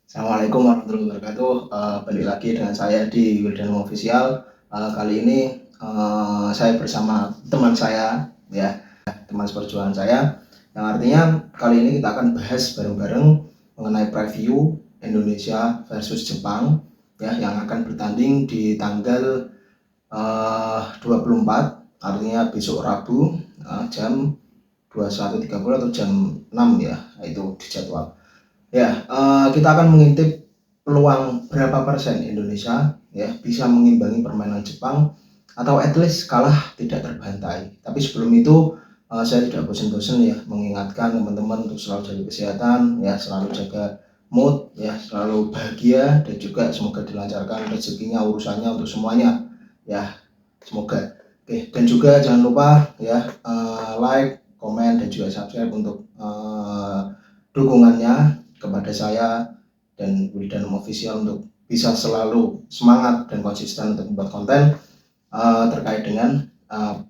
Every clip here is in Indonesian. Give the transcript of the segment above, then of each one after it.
Assalamualaikum warahmatullahi wabarakatuh. Balik lagi dengan saya di Wildan Official. Kali ini saya bersama teman saya, ya, teman seperjuangan saya. Yang artinya kali ini kita akan bahas bareng-bareng mengenai preview Indonesia versus Jepang, ya, yang akan bertanding di tanggal 24, artinya besok Rabu jam 21.30 atau jam 6 ya, itu di jadwal. Ya, kita akan mengintip peluang berapa persen Indonesia ya bisa mengimbangi permainan Jepang atau at least kalah tidak terbantai. Tapi sebelum itu saya tidak bosan-bosan ya mengingatkan teman-teman untuk selalu jaga kesehatan ya, selalu jaga mood ya, selalu bahagia dan juga semoga dilancarkan rezekinya, urusannya untuk semuanya ya, semoga. Oke, dan juga jangan lupa ya like, komen dan juga subscribe untuk dukungannya kepada saya dan Wildan Official untuk bisa selalu semangat dan konsisten untuk membuat konten terkait dengan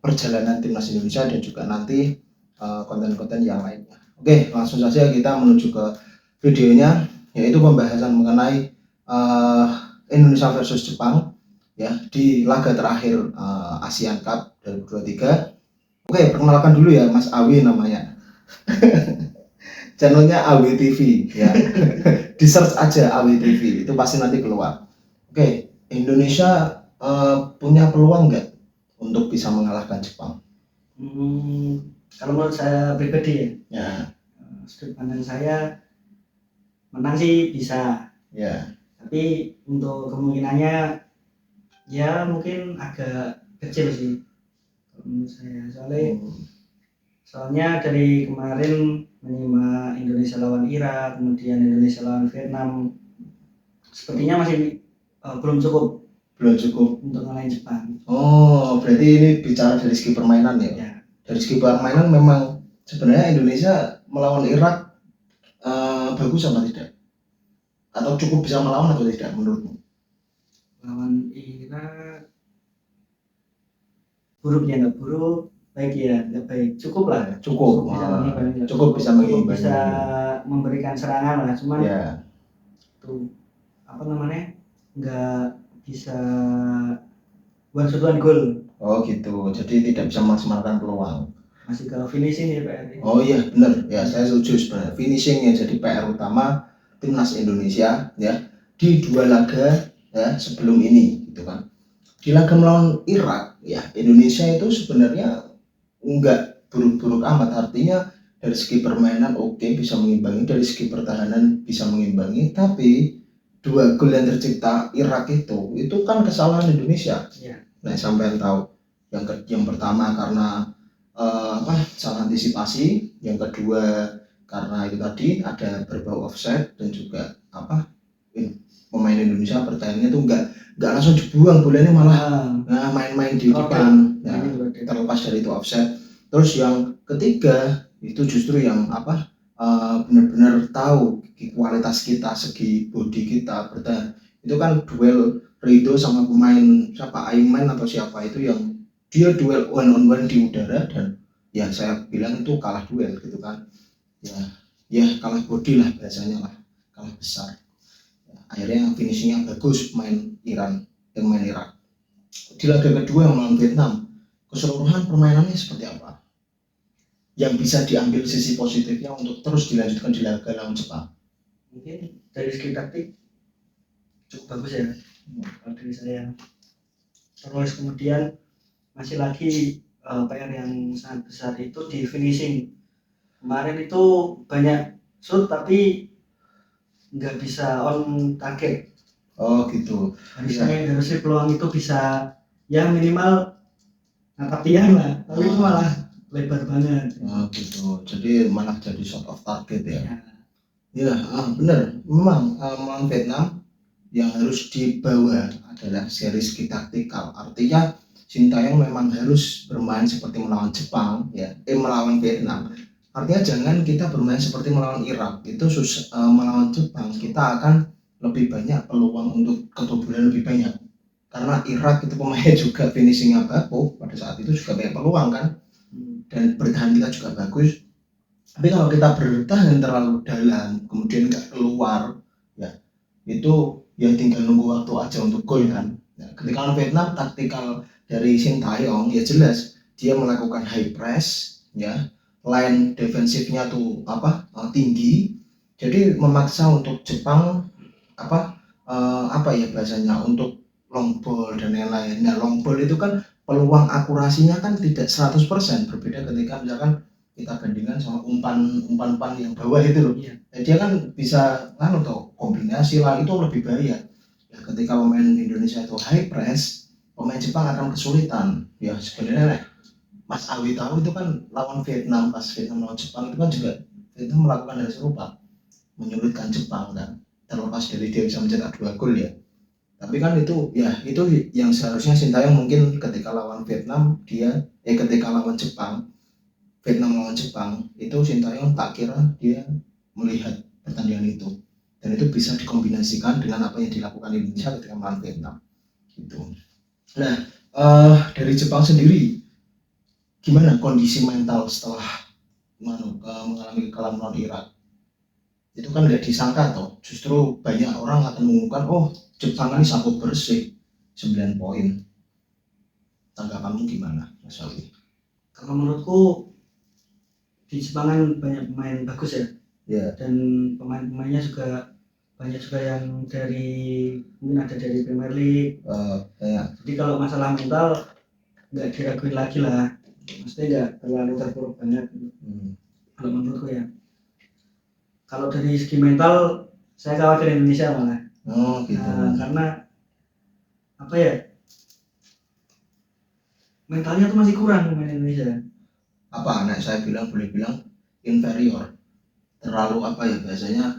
perjalanan timnas Indonesia dan juga nanti konten-konten yang lainnya. Oke, langsung saja kita menuju ke videonya, yaitu pembahasan mengenai Indonesia versus Jepang ya di laga terakhir Asian Cup 2023. Oke, perkenalkan dulu ya, Mas Awi namanya. Channelnya AWTV ya. Di search aja AWTV, itu pasti nanti keluar. Oke, Indonesia punya peluang nggak untuk bisa mengalahkan Jepang? Kalau menurut saya pribadi ya, sudut pandang saya menang sih bisa Ya. Tapi untuk kemungkinannya ya mungkin agak kecil sih menurut saya. Soalnya dari kemarin menyimak Indonesia lawan Irak, kemudian Indonesia lawan Vietnam, sepertinya masih belum cukup untuk ngalahin Jepang. Oh, berarti ini bicara dari segi permainan ya? Dari segi permainan memang sebenarnya Indonesia melawan Irak bagus apa tidak? Atau cukup bisa melawan atau tidak menurutmu? Lawan Irak buruk ya, nggak buruk, baik ya nggak baik, cukup lah. Cukup bisa mengimbangi, bisa memberikan serangan lah, cuman tuh apa namanya nggak bisa buat suduhan gol. Oh gitu, jadi tidak bisa memaksimalkan peluang. Masih ke finishing ya PR. Oh iya benar ya, saya setuju sebenarnya. Finishing yang jadi PR utama timnas Indonesia ya di dua laga ya sebelum ini gitu kan. Di laga melawan Irak ya, Indonesia itu sebenarnya enggak buruk-buruk amat, artinya dari segi permainan oke, bisa mengimbangi, dari segi pertahanan bisa mengimbangi, tapi dua gol yang tercipta Irak itu kan kesalahan Indonesia ya. Nah, sampai tahu yang pertama karena salah antisipasi, yang kedua karena itu tadi ada berbau offset, dan juga pemain Indonesia pertahanannya tuh nggak langsung dibuang bolanya, malah main-main di depan ya, terlepas dari itu offset. Terus yang ketiga itu justru yang benar-benar tahu kualitas kita, segi body kita bertahan. Itu kan duel Rido sama pemain siapa, Aiman atau siapa itu, yang dia duel one on one di udara, dan ya saya bilang itu kalah duel gitu kan ya kalah body lah bahasanya lah, kalah besar ya, akhirnya finishingnya bagus main Irak. Di laga kedua yang melawan Vietnam, keseluruhan permainannya seperti apa yang bisa diambil sisi positifnya untuk terus dilanjutkan di laga lawan Jepang? Mungkin dari segi taktik cukup bagus ya kalau dari saya. Terus kemudian masih lagi PR yang sangat besar itu di finishing. Kemarin itu banyak shoot tapi nggak bisa on target. Oh gitu. Harusnya peluang itu bisa ya minimal nangkap tiang lah, tapi itu malah lebar banget. Oh gitu. Jadi malah jadi shot off target ya. Ya, benar. Memang melawan Vietnam yang harus dibawa adalah seri segi taktikal. Artinya Sintayong memang harus bermain seperti melawan Jepang ya, melawan Vietnam. Artinya jangan kita bermain seperti melawan Irak. Itu melawan Jepang kita akan lebih banyak peluang untuk kebobolan lebih banyak. Karena Irak itu pemainnya juga finishingnya bagus, pada saat itu juga banyak peluang kan. Dan bertahan kita juga bagus. Tapi kalau kita bertahan terlalu dalam kemudian nggak keluar ya, itu ya tinggal nunggu waktu aja untuk gol kan. Nah, ketika lawan Vietnam taktikal dari Sintayong ya jelas dia melakukan high press ya, line defensifnya tuh tinggi, jadi memaksa untuk Jepang apa ya bahasanya untuk long ball dan lain-lain. Nah long ball itu kan peluang akurasinya kan tidak 100%, berbeda ketika misalkan kita bandingkan sama umpan yang bawah itu loh. Iya. Nah, dia kan bisa atau kombinasi lah, itu lebih bahaya. Ya, ketika pemain Indonesia itu high press, pemain Jepang akan kesulitan. Ya sebenarnya Mas Awi tahu itu kan lawan Vietnam, pas Vietnam lawan Jepang itu kan juga Vietnam melakukan hal serupa, menyulitkan Jepang kan, terlepas dari dia bisa mencetak 2 gol ya. Tapi kan itu yang seharusnya Sintayong mungkin ketika lawan Vietnam ketika lawan Jepang, Vietnam lawan Jepang itu Sintayong tak kira dia melihat pertandingan itu, dan itu bisa dikombinasikan dengan apa yang dilakukan Indonesia ketika melawan Vietnam gitu. Nah dari Jepang sendiri gimana kondisi mental setelah mengalami kekalahan melawan Irak? Itu kan nggak disangka toh, justru banyak orang akan mengumumkan Jepang ini sanggup bersih 9 poin. Tanggapanmu gimana, Mas Alwi? Kalau menurutku di Jepang kan banyak pemain bagus ya. Ya. Dan pemain-pemainnya juga banyak juga yang mungkin ada dari Premier League. Jadi kalau masalah mental nggak diraguin lagi lah, maksudnya nggak terlalu terpuruk banget. Kalau menurutku ya. Kalau dari segi mental, saya khawatir Indonesia malah. Gitu. Karena apa ya? Mentalnya tuh masih kurang pemain Indonesia. Saya boleh bilang inferior. Terlalu biasanya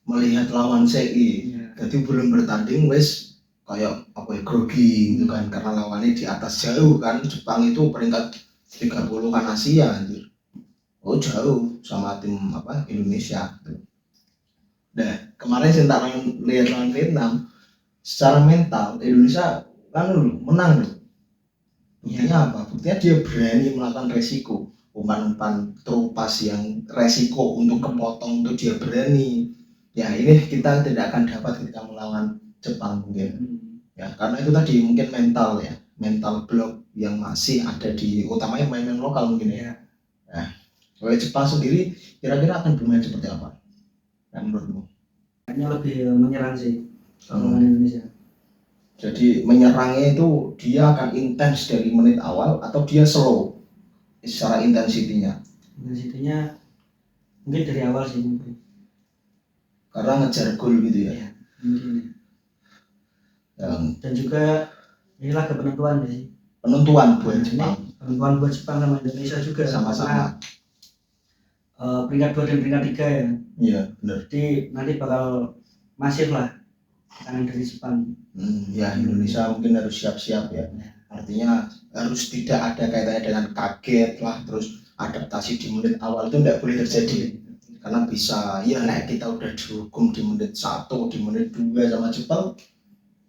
melihat lawan CI. Jadi belum bertanding wes kayak grogi gitu kan, karena lawannya di atas jauh kan. Jepang itu peringkat 30-an Asia anjir. Jauh sama tim Indonesia. Nah, kemarin saya lihat lawan Vietnam, secara mental Indonesia kan menang loh. Buktinya apa? Buktinya dia berani melakukan resiko, umpan-umpan terupas yang resiko untuk kepotong itu dia berani. Ya ini kita tidak akan dapat ketika melawan Jepang mungkin. Ya karena itu tadi mungkin mental blok yang masih ada di utamanya pemain lokal mungkin ya. Nah, kalau Jepang sendiri kira-kira akan bermain seperti apa? Menurutmu? Kayaknya lebih menyerang sih lawan Indonesia. Jadi menyerangnya itu dia akan intens dari menit awal atau dia slow secara intensitinya? Intensitinya mungkin dari awal sih mungkin. Karena ngejar gol gitu ya? Iya, mungkin. Dan juga inilah kepenentuan sih. Penentuan buat Jepang. Penentuan buat Jepang sama Indonesia juga. Sama-sama. Peringkat 2 dan peringkat 3 ya. Iya benar. Jadi nanti bakal masif lah tekanan dari Jepang. Ya Indonesia mungkin harus siap-siap ya. Artinya harus tidak ada kaitannya dengan kaget lah, terus adaptasi di menit awal itu tidak boleh terjadi. Karena bisa kita udah dihukum di menit 1, di menit 2 sama Jepang,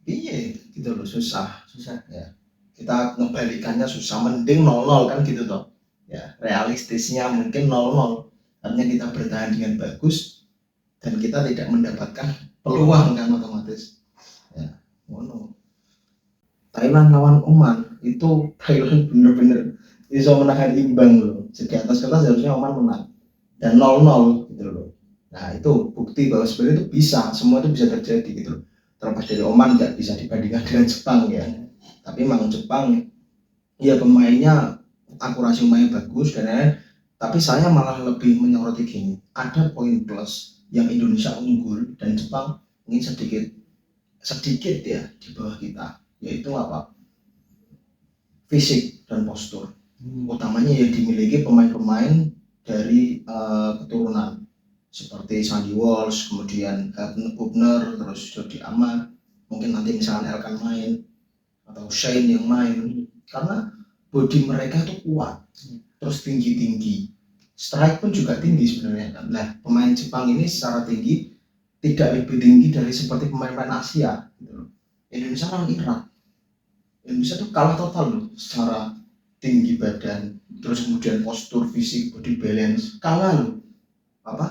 gitu loh, susah ya. Kita ngebalikannya susah, mending 0-0 kan gitu toh. Ya realistisnya mungkin 0-0. Artinya kita bertahan dengan bagus dan kita tidak mendapatkan peluang kan otomatis. Ya, Thailand lawan Oman itu Thailand bener-bener bisa menahan imbang loh. Jadi atas kertas harusnya Oman menang dan 0-0 gitu loh. Nah itu bukti bahwa sebenarnya itu bisa, semua itu bisa terjadi gitu loh. Terlepas dari Oman nggak bisa dibandingkan dengan Jepang ya. Tapi memang Jepang ya pemainnya akurasi mainnya bagus dan lain-lain. Tapi saya malah lebih menyoroti gini, ada poin plus yang Indonesia unggul dan Jepang ini sedikit ya di bawah kita, yaitu fisik dan postur. Utamanya yang dimiliki pemain-pemain dari keturunan seperti Sandy Walsh, kemudian Hubner, terus Jody Amat, mungkin nanti misalnya Elkan main atau Shane yang main, karena body mereka itu kuat, terus tinggi-tinggi, strike pun juga tinggi sebenarnya. Nah pemain Jepang ini secara tinggi tidak lebih tinggi dari seperti pemain-pemain Asia gitu. Indonesia kan Irak, Indonesia tuh kalah total loh secara tinggi badan, terus kemudian postur fisik, body balance, kalah loh.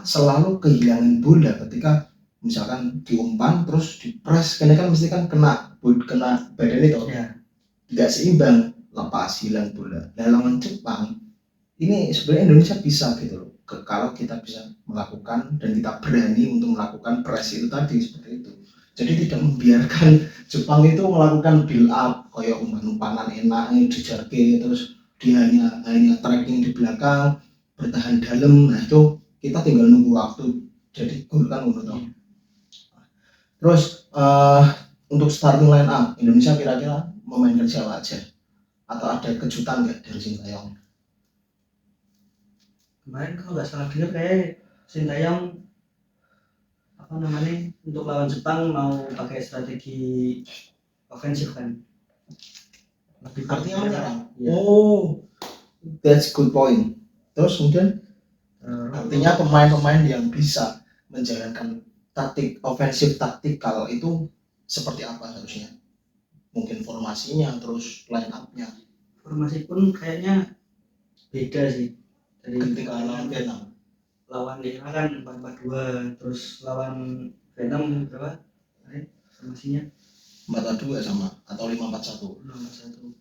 Selalu kehilangan bola ketika misalkan diumpan terus dipres, kena kan mesti kan kena badan itu, Ya. nggak seimbang, lepas hilang bola. Nah lawan Jepang ini sebenarnya Indonesia bisa gitu loh, kalau kita bisa melakukan dan kita berani untuk melakukan press itu tadi seperti itu. Jadi tidak membiarkan Jepang itu melakukan build up kayak umpan-umpanan enak dijarke terus dia hanya tracking di belakang bertahan dalam. Nah itu kita tinggal nunggu waktu jadi gol kan menurut. Terus untuk starting line up Indonesia kira-kira memainkan siapa aja atau ada kejutan nggak dari Sintayong? Kemarin kalau nggak salah dengar kayak Sintayong apa namanya untuk lawan Jepang mau pakai strategi ofensif kan, lebih Artinya menyerang. Ya. Oh, that's good point. Terus kemudian artinya pemain-pemain yang bisa menjalankan taktik ofensif taktikal itu seperti apa harusnya? Mungkin formasinya, terus line up-nya. Formasi pun kayaknya beda sih dari Ketika lawan Vietnam. Lawan dia kan 4-4-2, terus lawan Vietnam berapa? Formasinya 4-2 sama atau 5-4-1. 5-4-1.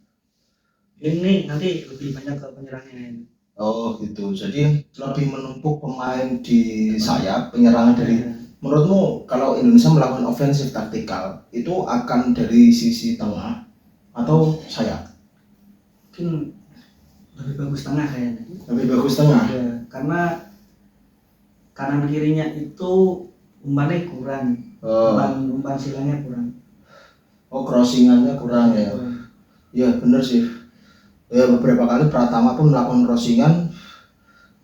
Ini nanti lebih banyak ke penyerangnya ini. Oh gitu. Jadi lebih menumpuk pemain di sayap penyerangan dari. Menurutmu kalau Indonesia melakukan ofensif taktikal itu akan dari sisi tengah atau sayap? Mungkin lebih bagus tengah kayaknya. Lebih bagus tengah. Ya, karena kanan kirinya itu umpannya kurang. Umpan silangnya kurang. Oh crossingannya kurang ya. Ya bener sih. Ya beberapa kali Pratama pun melakukan crossingan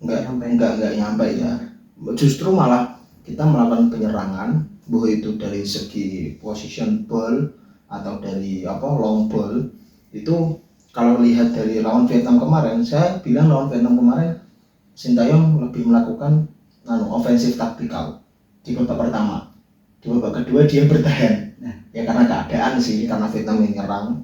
nggak nyampe ya. Justru malah kita melakukan penyerangan, bahwa itu dari segi position ball atau dari long ball itu kalau lihat dari lawan Vietnam kemarin, saya bilang lawan Vietnam kemarin Sintayong lebih melakukan ofensif taktikal di babak pertama. Di babak kedua dia bertahan. Ya karena keadaan sih, karena Vietnam yang nyerang.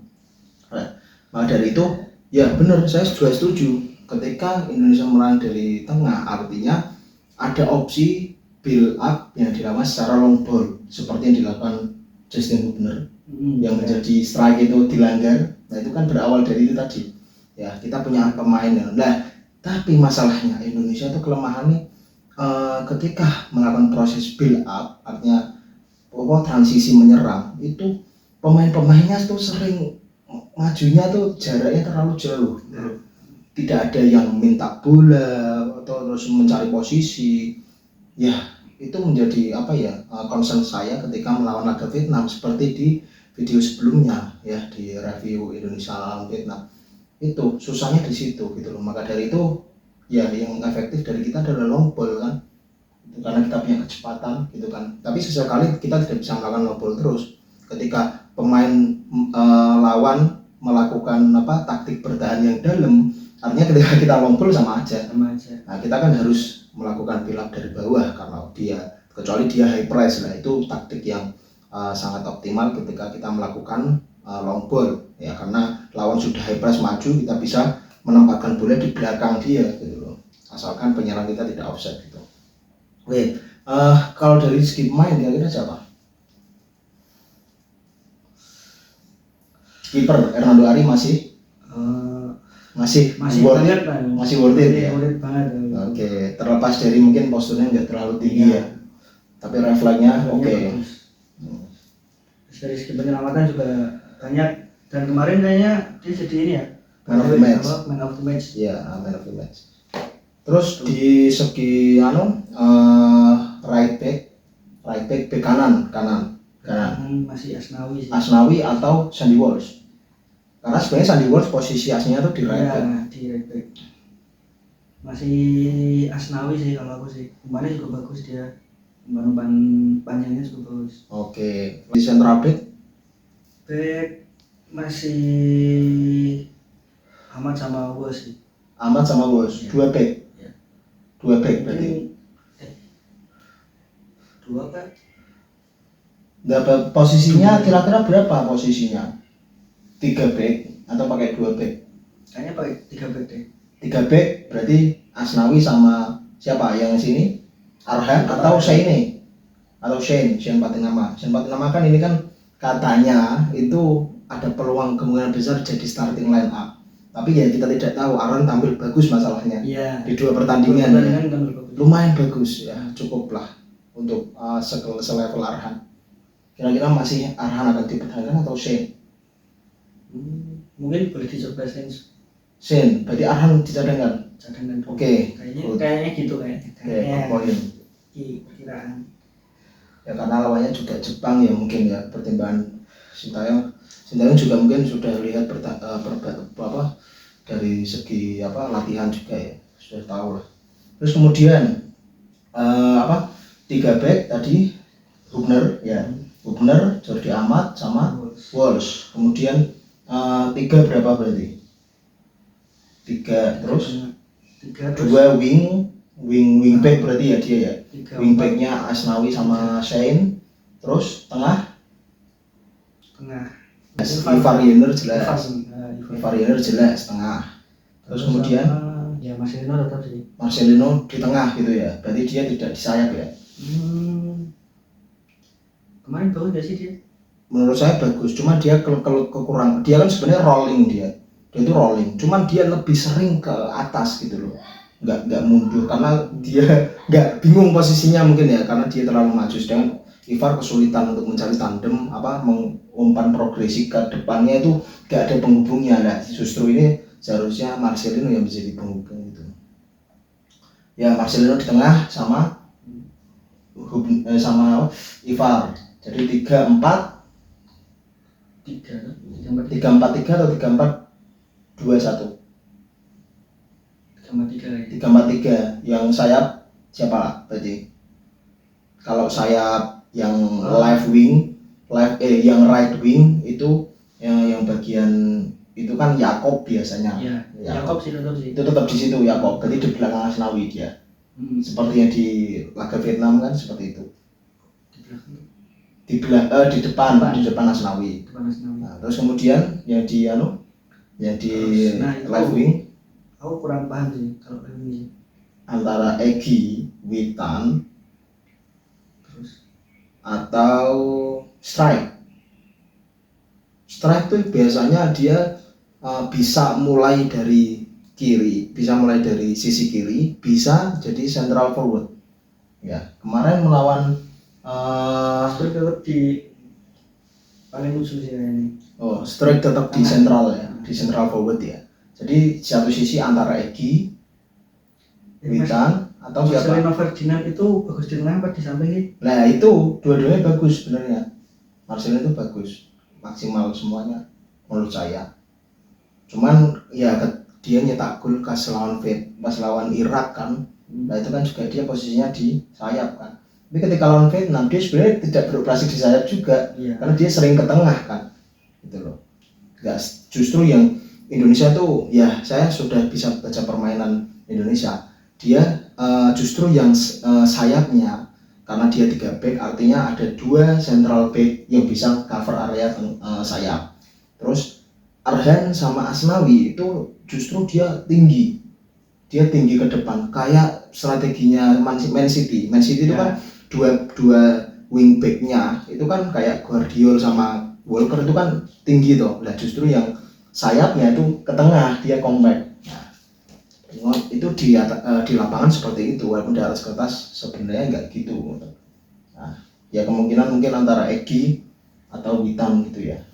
Maka dari itu ya benar, saya juga setuju ketika Indonesia menyerang dari tengah, artinya ada opsi build up yang dilakukan secara long ball seperti yang dilakukan Justin Hubner yang menjadi strike itu dilanggar. Nah itu kan berawal dari itu tadi ya, kita punya pemain. Nah tapi masalahnya Indonesia itu kelemahannya ketika melakukan proses build up, artinya transisi menyerang itu pemain-pemainnya tuh sering majunya tuh jaraknya terlalu jauh. Tidak ada yang minta bola atau terus mencari posisi. Ya itu menjadi concern saya ketika melawan laga Vietnam, seperti di video sebelumnya ya, di review Indonesia lawan Vietnam. Itu susahnya di situ gitu loh. Maka dari itu ya yang efektif dari kita adalah long ball kan, karena kita punya kecepatan gitu kan. Tapi sesekali kita tidak bisa melakukan long ball terus. Ketika pemain lawan melakukan taktik bertahan yang dalam, artinya ketika kita long ball sama aja. Nah kita kan harus melakukan build up dari bawah, karena kecuali dia high press. Nah itu taktik yang sangat optimal ketika kita melakukan long ball ya, karena lawan sudah high press maju, kita bisa menempatkan bola di belakang dia gitu loh, asalkan penyerang kita tidak offset gitu. Oke, kalau dari segi pemain kira-kira siapa? Kiper Hernando Ari masih worth it, masih worth it ya. Oke, terlepas dari mungkin posturnya nggak terlalu tinggi ya, tapi refleksnya oke. Dari segi penyelamatan juga banyak, dan kemarin kayaknya dia jadi ini ya, man of the match. Ya, man of the match. Terus di segi right back kanan masih Asnawi sih. Asnawi atau Sandy Walsh. Karena sebenarnya Sandy Walsh posisi aslinya tuh di right back. Di right back. Masih Asnawi sih kalau aku sih. Umpannya juga bagus dia. Umpan panjangnya juga bagus. Oke. Di central back masih Ahmad sama Walsh sih. Ahmad sama Walsh. Dua back. Ya. Dua back berarti. Dua back. Dapat posisinya kira-kira berapa posisinya? 3 back atau pakai 2 back? Kayaknya pakai 3 back deh. 3 back berarti Asnawi sama siapa yang sini? Arhan atau Saini? atau Shane Patinama. Shane Patinama kan ini kan katanya itu ada peluang kemungkinan besar jadi starting line up. Tapi ya kita tidak tahu. Aaron tampil bagus masalahnya Iya. di 2 pertandingan ya. tampil bagus. Lumayan bagus ya, cukup lah untuk selevel Arhan. Kira-kira masih Arhan akan dipertahankan atau Shane? Mungkin boleh dicoba Shane, berarti Arhan dicadangkan. cadangan dulu. Oke, Kayaknya gitu kayaknya. Oke, poin. Perkiraan. Ya karena lawannya juga Jepang ya mungkin ya, pertimbangan Sintayong juga mungkin sudah lihat dari segi latihan juga ya, sudah tahu lah. Terus kemudian 3 back tadi Hubner ya, Hubner, Jordi Amat sama Walsh. Kemudian 3 berapa berarti? 3 terus 2 wing back berarti ya dia ya. Wing backnya Asnawi sama Shane. Terus tengah Ivar Yener jelas. Ivar Yener jelas tengah. Terus kemudian ya Marcelino tetap sih. Marcelino di tengah gitu ya. Berarti dia tidak di sayap ya. Kemarin bagus gak sih dia? Menurut saya bagus. Cuma dia kekurangan. Dia kan sebenarnya rolling dia itu rolling. Cuman dia lebih sering ke atas gitu loh. Nggak mundur karena dia nggak bingung posisinya mungkin ya karena dia terlalu maju. Sedangkan Ivar kesulitan untuk mencari tandem mengumpan progresi ke depannya itu nggak ada penghubungnya. Nah justru ini seharusnya Marcelino yang menjadi penghubung itu ya. Marcelino di tengah sama Ivar. Jadi 3-4-3 atau 3-4-2-1. 3-4-3 yang sayap siapa lah tadi? Kalau sayap yang yang right wing itu yang bagian itu kan Yakob biasanya. Iya. Yakob sih tetap sih. Itu tetap di situ Yakob. Berarti di belakang Asnawi dia. Seperti yang di laga Vietnam kan seperti itu. Di depan Asnawi. Nah, terus kemudian yang di left wing aku kurang paham sih kalau ini antara Egy, Witan terus atau Strike tuh biasanya dia bisa mulai dari kiri, bisa mulai dari sisi kiri, bisa jadi central forward ya. Kemarin melawan Strike tetap di paling ujung sih ini. Strike tetap di central ya, di central forward ya. Jadi satu sisi antara Egy, Witan atau siapa? Marcelino Ferdinand itu bagus di tengah apa di samping? Nah itu dua-duanya bagus sebenarnya. Marcelino itu bagus, maksimal semuanya menurut saya. Cuman ya dia nyetak gol pas lawan Irak kan. Nah itu kan juga dia posisinya di sayap kan. Tapi ketika lawan Vietnam dia sebenarnya tidak beroperasi di sayap juga, karena dia sering ke tengah kan, gitu loh. Justru yang Indonesia tuh ya saya sudah bisa baca permainan Indonesia. Dia justru yang sayapnya karena dia 3 back artinya ada 2 central back yang bisa cover area sayap. Terus Arhan sama Asnawi itu justru dia tinggi ke depan kayak strateginya Man City itu kan dua wing backnya itu kan kayak Guardiol sama Walker itu kan tinggi toh. Nah justru yang sayapnya itu ke tengah dia compact. Nah, itu di lapangan seperti itu, walaupun di atas kertas sebenarnya nggak gitu. Nah, ya kemungkinan mungkin antara Egy atau Witan gitu ya.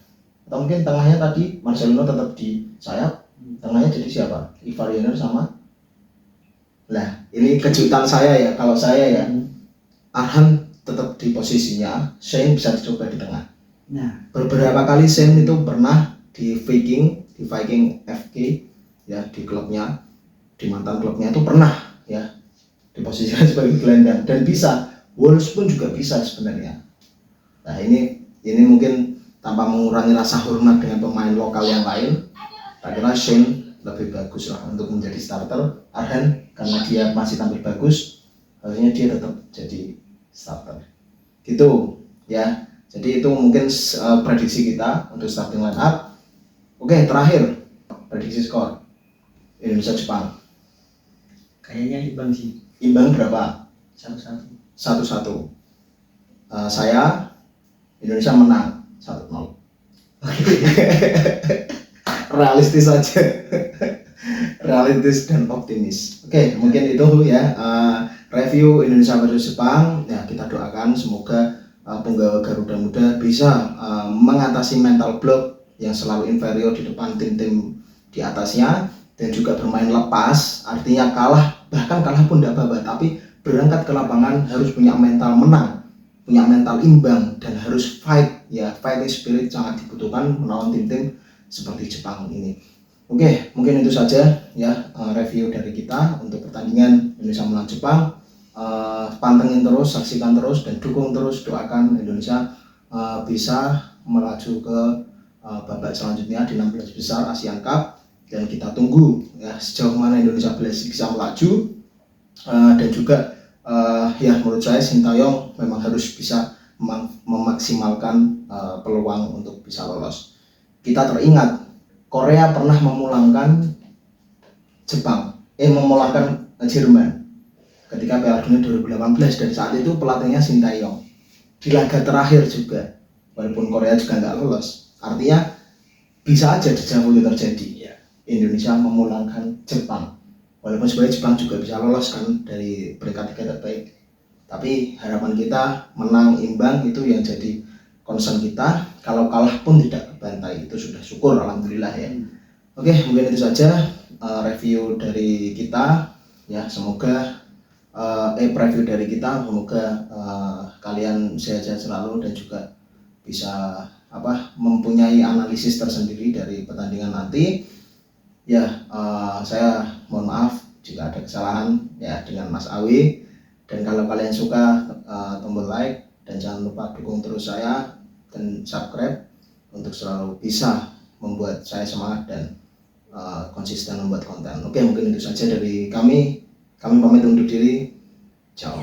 Atau mungkin tengahnya tadi Marcelino tetap di sayap, tengahnya jadi siapa? Ivar Yener sama. Nah, ini kejutan saya ya. Kalau saya ya, Arhan tetap di posisinya, Shane bisa dicoba di tengah. Nah, beberapa kali Shane itu pernah di Viking FK ya, di klubnya, di mantan klubnya itu pernah ya diposisikan sebagai gelandang dan bisa. Wolves pun juga bisa sebenarnya. Nah ini mungkin tanpa mengurangi rasa hormat dengan pemain lokal yang lain, saya kira Shane lebih bagus lah untuk menjadi starter. Arhan karena dia masih tampil bagus, harusnya dia tetap jadi starter gitu ya. Jadi itu mungkin prediksi kita untuk starting line up. Oke, terakhir prediksi skor Indonesia Jepang. Kayaknya imbang sih. Imbang berapa? 1-1. 1-1. saya Indonesia menang 1-0. Realistis saja. Realistis dan optimis. Oke, mungkin itu ya review Indonesia versus Jepang. Ya, kita doakan semoga punggawa Garuda Muda bisa mengatasi mental block yang selalu inferior di depan tim-tim di atasnya, dan juga bermain lepas, artinya bahkan kalah pun tidak apa-apa, tapi berangkat ke lapangan harus punya mental menang, punya mental imbang, dan harus fight. Ya, fighting spirit sangat dibutuhkan melawan tim-tim seperti Jepang ini. Oke, mungkin itu saja ya review dari kita untuk pertandingan Indonesia melawan Jepang. Pantengin terus, saksikan terus, dan dukung terus, doakan Indonesia bisa melaju ke babak selanjutnya di 16 besar ASEAN Cup, dan kita tunggu ya sejauh mana Indonesia bisa melaju, dan juga ya menurut saya Sintayong memang harus bisa memaksimalkan peluang untuk bisa lolos. Kita teringat Korea pernah memulangkan Jerman ketika Piala Dunia 2018, dan saat itu pelatihnya Sintayong di laga terakhir juga, walaupun Korea juga nggak lolos. Artinya bisa aja deja vu terjadi ya, Indonesia memulangkan Jepang, walaupun sebenarnya Jepang juga bisa lolos kan dari peringkat 3 terbaik, tapi harapan kita menang imbang itu yang jadi concern kita. Kalau kalah pun tidak kebantai, itu sudah syukur, alhamdulillah ya. Oke, mungkin itu saja review dari kita ya. Semoga preview dari kita, semoga kalian sehat-sehat selalu dan juga bisa mempunyai analisis tersendiri dari pertandingan nanti ya. Saya mohon maaf jika ada kesalahan ya dengan Mas Awi, dan kalau kalian suka tombol like, dan jangan lupa dukung terus saya dan subscribe untuk selalu bisa membuat saya semangat dan konsisten membuat konten. Oke, mungkin itu saja dari kami pamit undur diri. Ciao.